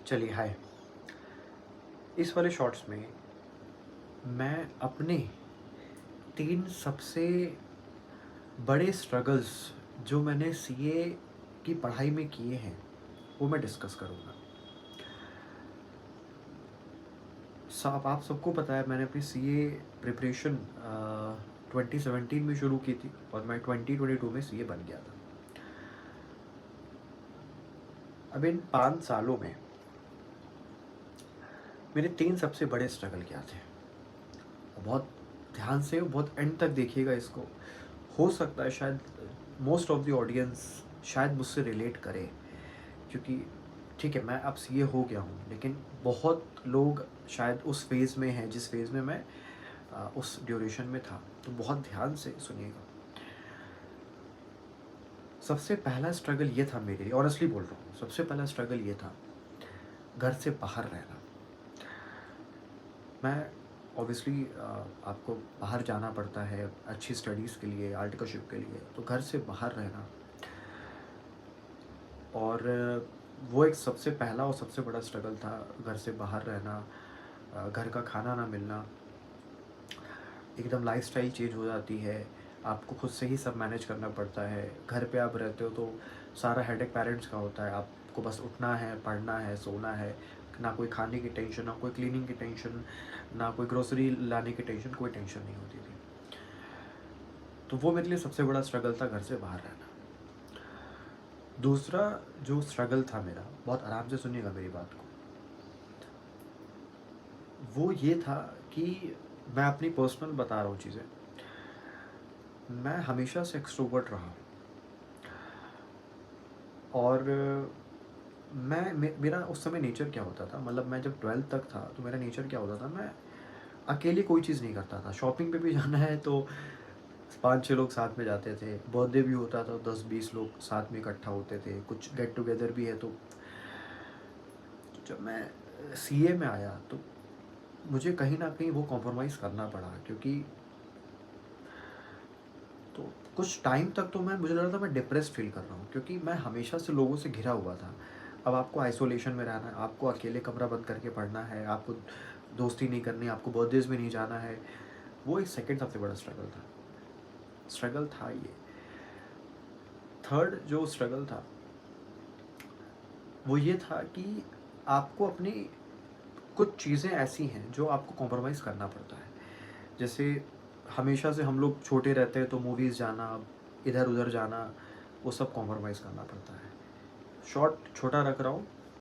चलिए हाय। इस वाले शॉर्ट्स में मैं अपने 3 सबसे बड़े स्ट्रगल्स जो मैंने सीए की पढ़ाई में किए हैं, वो मैं डिस्कस करूँगा। सब आप सबको पता है मैंने अपनी सीए प्रिपरेशन 2017 में शुरू की थी और मैं 2022 में सीए बन गया था। अब इन 5 सालों में मेरे 3 सबसे बड़े स्ट्रगल क्या थे? बहुत ध्यान से बहुत एंड तक देखिएगा इसको। हो सकता है शायद मोस्ट ऑफ द ऑडियंस शायद मुझसे रिलेट करे, क्योंकि ठीक है मैं अब सीए हो गया हूँ, लेकिन बहुत लोग शायद उस फेज़ में हैं जिस फेज़ में मैं उस ड्यूरेशन में था। तो बहुत ध्यान से सुनिएगा। सबसे पहला स्ट्रगल ये था मेरे लिए, ऑनेस्टली बोल रहा हूँ, सबसे पहला स्ट्रगल ये था घर से बाहर रहना। मैं ऑब्वियसली आपको बाहर जाना पड़ता है अच्छी स्टडीज़ के लिए, आर्टिकलशिप के लिए, तो घर से बाहर रहना और वो एक सबसे पहला और सबसे बड़ा स्ट्रगल था। घर से बाहर रहना, घर का खाना ना मिलना, एकदम लाइफ़स्टाइल चेंज हो जाती है, आपको खुद से ही सब मैनेज करना पड़ता है। घर पे आप रहते हो तो सारा हेडेक पेरेंट्स का होता है, आपको बस उठना है, पढ़ना है, सोना है, ना कोई खाने की टेंशन, ना कोई क्लीनिंग की टेंशन, ना कोई ग्रोसरी लाने की टेंशन, कोई टेंशन नहीं होती थी। तो वो मेरे लिए सबसे बड़ा स्ट्रगल था, घर से बाहर रहना। दूसरा जो स्ट्रगल था मेरा, बहुत आराम से सुनिएगा मेरी बात को, वो ये था कि मैं अपनी पर्सनल बता रहा हूँ चीज़ें। मैं हमेशा से एक्सट्रोवर्ट रहा हूँ और मेरा उस समय नेचर क्या होता था, मतलब मैं जब 12th तक था तो मेरा नेचर क्या होता था, मैं अकेले कोई चीज़ नहीं करता था। शॉपिंग पे भी जाना है तो 5-6 लोग साथ में जाते थे, बर्थडे भी होता था 10-20 लोग साथ में इकट्ठा होते थे, कुछ गेट टुगेदर भी है। तो जब मैं सीए में आया तो मुझे कहीं न कहीं वो कॉम्प्रोमाइज़ करना पड़ा, क्योंकि तो कुछ टाइम तक तो मुझे लग रहा था मैं डिप्रेस्ड फ़ील कर रहा हूँ, क्योंकि मैं हमेशा से लोगों से घिरा हुआ था। अब आपको आइसोलेशन में रहना है, आपको अकेले कमरा बंद करके पढ़ना है, आपको दोस्ती नहीं करनी, आपको बर्थडेज़ में नहीं जाना है। वो एक सेकंड सबसे बड़ा स्ट्रगल था ये। थर्ड जो स्ट्रगल था, वो ये था कि आपको अपनी कुछ चीज़ें ऐसी हैं जो आपको कॉम्प्रोमाइज़ करना पड़ता है। जैसे हमेशा से हम लोग छोटे रहते हैं तो मूवीज़ जाना, इधर-उधर जाना, वो सब कॉम्प्रोमाइज़ करना पड़ता है। शॉर्ट छोटा रख रहा हूँ,